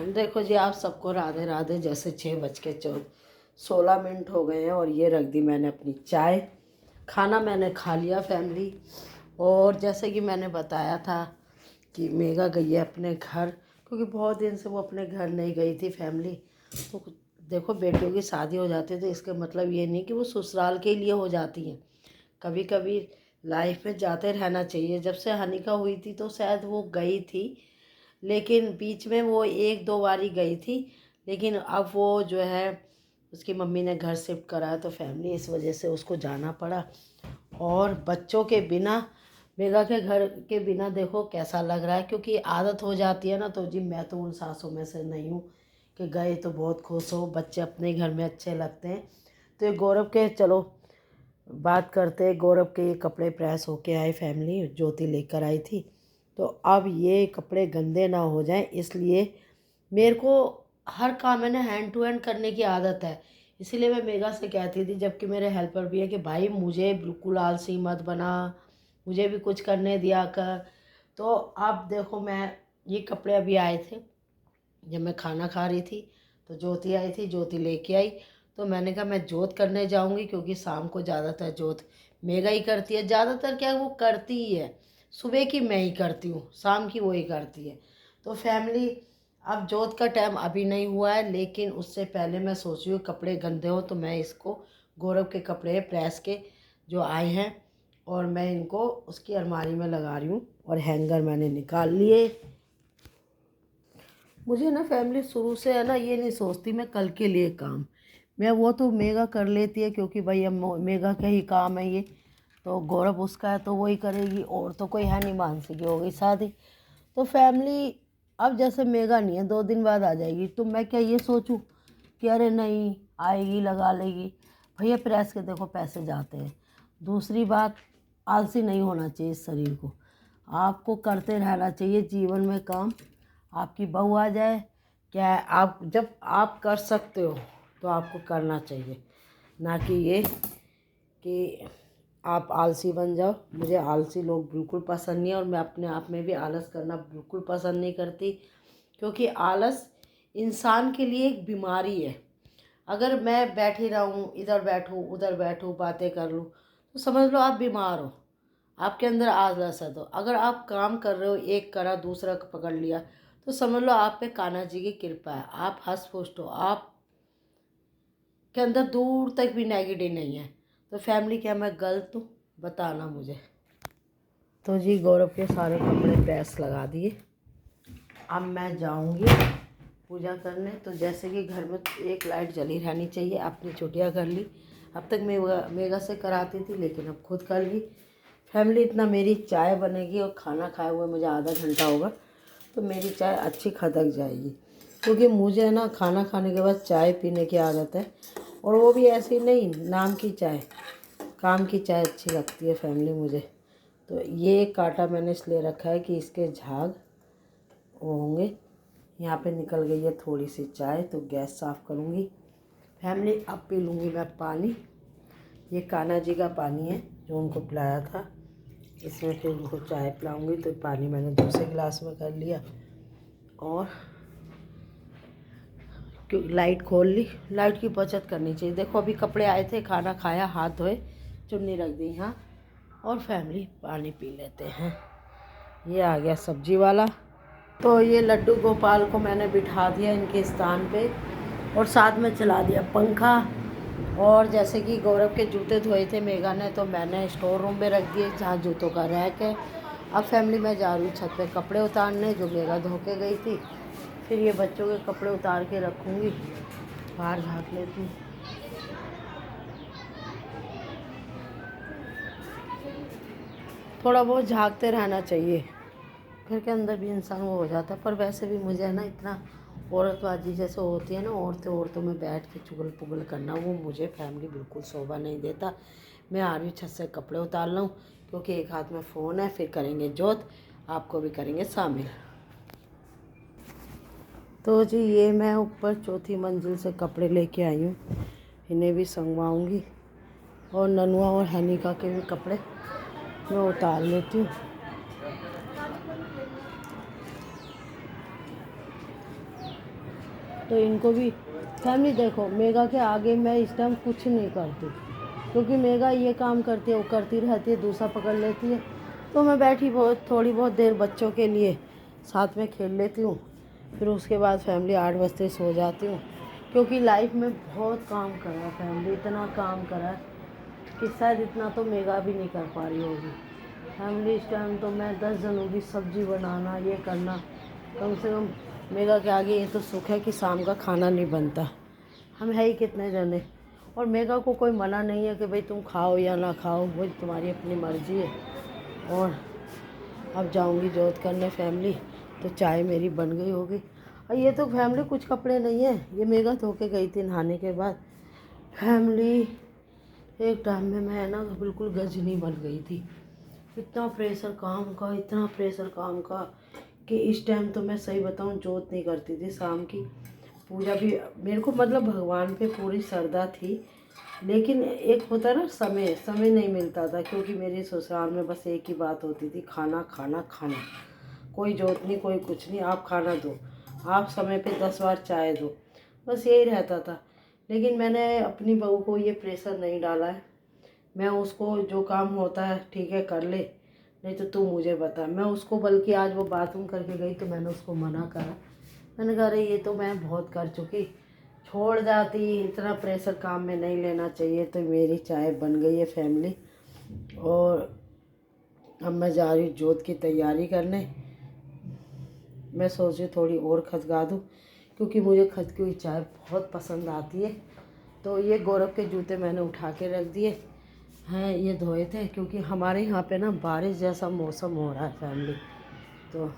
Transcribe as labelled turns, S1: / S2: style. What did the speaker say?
S1: देखो जी, आप सबको राधे राधे। जैसे 6:16 हो गए हैं और ये रख दी मैंने अपनी चाय। खाना मैंने खा लिया फैमिली। और जैसे कि मैंने बताया था कि मेगा गई है अपने घर, क्योंकि बहुत दिन से वो अपने घर नहीं गई थी फैमिली। तो देखो, बेटियों की शादी हो जाती है तो इसका मतलब ये नहीं कि वो ससुराल के लिए हो जाती हैं। कभी कभी लाइफ में जाते रहना चाहिए। जब से हनिका हुई थी तो शायद वो गई थी, लेकिन बीच में वो 1-2 बारी गई थी। लेकिन अब वो जो है, उसकी मम्मी ने घर शिफ्ट करा है तो फैमिली इस वजह से उसको जाना पड़ा। और बच्चों के बिना, मेगा के घर के बिना देखो कैसा लग रहा है, क्योंकि आदत हो जाती है ना। तो जी मैं तो उन सासों में से नहीं हूँ कि गए तो बहुत खुश हो, बच्चे अपने घर में अच्छे लगते हैं। तो ये गौरव के, चलो बात करते हैं। गौरव के ये कपड़े प्रेस होके आए फैमिली, ज्योति लेकर आई थी। तो अब ये कपड़े गंदे ना हो जाएं, इसलिए मेरे को हर काम है ना हैंड टू हैंड करने की आदत है। इसीलिए मैं मेगा से कहती थी, जबकि मेरे हेल्पर भी है, कि भाई मुझे बिल्कुल आलसी मत बना, मुझे भी कुछ करने दिया कर। तो अब देखो, मैं ये कपड़े अभी आए थे जब मैं खाना खा रही थी, तो ज्योति आई थी, ज्योति लेके आई। तो मैंने कहा मैं जोत करने जाऊंगी, क्योंकि शाम को ज़्यादातर जोत मेगा ही करती है। ज़्यादातर क्या वो करती ही है, सुबह की मैं ही करती हूँ, शाम की वो ही करती है। तो फैमिली, अब जोत का टाइम अभी नहीं हुआ है, लेकिन उससे पहले मैं सोच रही हूँ कपड़े गंदे हो तो मैं इसको, गौरव के कपड़े प्रेस के जो आए हैं, और मैं इनको उसकी अलमारी में लगा रही हूँ। और हैंगर मैंने निकाल लिए। मुझे ना फैमिली शुरू से है ना, ये नहीं सोचती मैं कल के लिए काम। मैं वो तो मेगा कर लेती है, क्योंकि भाई अब मेगा का ही काम है ये। तो गौरव उसका है तो वही करेगी, और तो कोई है नहीं। मानसी की हो गई शादी। तो फैमिली, अब जैसे मेगा नहीं है, 2 दिन बाद आ जाएगी, तो मैं क्या ये सोचूं कि अरे नहीं आएगी लगा लेगी। भैया प्रेस के देखो पैसे जाते हैं। दूसरी बात, आलसी नहीं होना चाहिए इस शरीर को, आपको करते रहना चाहिए जीवन में काम। आपकी बहू आ जाए, क्या है, आप जब आप कर सकते हो तो आपको करना चाहिए, ना कि ये कि आप आलसी बन जाओ। मुझे आलसी लोग बिल्कुल पसंद नहीं है, और मैं अपने आप में भी आलस करना बिल्कुल पसंद नहीं करती, क्योंकि आलस इंसान के लिए एक बीमारी है। अगर मैं बैठी रहूँ, इधर बैठूँ उधर बैठूँ, बातें कर लूँ, तो समझ लो आप बीमार हो, आपके अंदर आलस है। तो अगर आप काम कर रहे हो, एक करा दूसरा पकड़ लिया, तो समझ लो आप पे कान्हा जी की कृपा है, आप हंस पुष्ट हो, आप के अंदर दूर तक भी नेगेटिव नहीं है। तो फैमिली, क्या मैं गलत हूँ? बताना मुझे। तो जी गौरव के सारे कपड़े प्रेस लगा दिए। अब मैं जाऊंगी पूजा करने। तो जैसे कि घर में एक लाइट जली रहनी चाहिए, अपनी छुट्टियाँ कर ली। अब तक मैं मेगा से कराती थी, लेकिन अब खुद कर ली। फैमिली, इतना मेरी चाय बनेगी और खाना खाए हुए मुझे आधा घंटा होगा, तो मेरी चाय अच्छी खदक जाएगी। क्योंकि मुझे है ना खाना खाने के बाद चाय पीने की आदत है, और वो भी ऐसी नहीं नाम की चाय, काम की चाय अच्छी लगती है फैमिली मुझे। तो ये कांटा मैंने इसलिए रखा है कि इसके झाग वो होंगे। यहाँ पे निकल गई है थोड़ी सी चाय, तो गैस साफ़ करूँगी। फैमिली, अब पी लूँगी मैं पानी। ये कान्हा जी का पानी है जो उनको पिलाया था, इसमें फिर उनको चाय पिलाऊँगी। तो पानी मैंने दूसरे गिलास में कर लिया, और लाइट खोल ली। लाइट की बचत करनी चाहिए। देखो, अभी कपड़े आए थे, खाना खाया, हाथ धोए, चुन्नी रख दी यहाँ, और फैमिली पानी पी लेते हैं। ये आ गया सब्जी वाला। तो ये लड्डू गोपाल को मैंने बिठा दिया इनके स्थान पे, और साथ में चला दिया पंखा। और जैसे कि गौरव के जूते धोए थे मेगा ने, तो मैंने स्टोर रूम में रख दिए जहाँ जूतों का रैक है। अब फैमिली, मैं जा रही हूँ छत पे कपड़े उतारने जो मेगा धो के गई थी। फिर ये बच्चों के कपड़े उतार के रखूँगी, बाहर झाँक लेती हूँ। थोड़ा बहुत झाँकते रहना चाहिए, घर के अंदर भी इंसान वो हो जाता है। पर वैसे भी मुझे है ना, इतना औरतबाजी जैसे होती है ना, औरतों में बैठ के चुगल पुगल करना, वो मुझे फैमिली बिल्कुल शोभा नहीं देता। मैं आ रही हूँ छत से कपड़े उतार लूँ, क्योंकि एक हाथ में फ़ोन है, फिर करेंगे जोत, आपको भी करेंगे शामिल। तो जी ये मैं ऊपर चौथी मंजिल से कपड़े लेके आई हूँ, इन्हें भी संगवाऊँगी, और ननुआ और हनीका के भी कपड़े मैं उतार लेती हूँ। तो इनको भी फैमिली देखो, मेगा के आगे मैं इस टाइम कुछ नहीं करती, क्योंकि मेगा ये काम करती है, वो करती रहती है, दूसरा पकड़ लेती है। तो मैं बैठी थोड़ी बहुत देर बच्चों के लिए साथ में खेल लेती हूँ, फिर उसके बाद फैमिली 8 बजे सो जाती हूँ। क्योंकि लाइफ में बहुत काम करा है फैमिली, इतना काम करा है कि शायद इतना तो मेगा भी नहीं कर पा रही होगी फैमिली। इस टाइम तो मैं 10 जनों की सब्ज़ी बनाना, ये करना, कम से कम मेगा के आगे ये तो सुख है कि शाम का खाना नहीं बनता। हम है ही कितने जने, और मेगा को कोई मना नहीं है कि भाई तुम खाओ या ना खाओ, वो तुम्हारी अपनी मर्ज़ी है। और अब जाऊंगी जोत करने फैमिली, तो चाय मेरी बन गई होगी। और ये तो फैमिली कुछ कपड़े नहीं है, ये मेगा धो के गई थी नहाने के बाद। फैमिली एक टाइम में मैं ना बिल्कुल गजनी बन गई थी, इतना प्रेशर काम का, इतना प्रेशर काम का कि इस टाइम तो मैं सही बताऊं जोत नहीं करती थी। शाम की पूजा भी मेरे को मतलब भगवान पे पूरी श्रद्धा थी, लेकिन एक होता है ना समय नहीं मिलता था, क्योंकि मेरे ससुराल में बस एक ही बात होती थी, खाना खाना खाना। कोई जोत नहीं, कोई कुछ नहीं, आप खाना दो, आप समय पे 10 बार चाय दो, बस यही रहता था। लेकिन मैंने अपनी बहू को ये प्रेशर नहीं डाला है। मैं उसको जो काम होता है ठीक है कर ले, नहीं तो तू मुझे बता। मैं उसको बल्कि आज वो बाथरूम करके गई तो मैंने उसको मना करा, मैंने कहा अरे ये तो मैं बहुत कर चुकी, छोड़ जाती, इतना प्रेशर काम में नहीं लेना चाहिए। तो मेरी चाय बन गई है फैमिली, और अब मैं जा रही हूँ जोत की तैयारी करने। मैं सोच रही थोड़ी और खदका दूँ, क्योंकि मुझे खदकी हुई चाय बहुत पसंद आती है। तो ये गौरव के जूते मैंने उठा के रख दिए हैं, ये धोए थे, क्योंकि हमारे यहाँ पे ना बारिश जैसा मौसम हो रहा है फैमिली। तो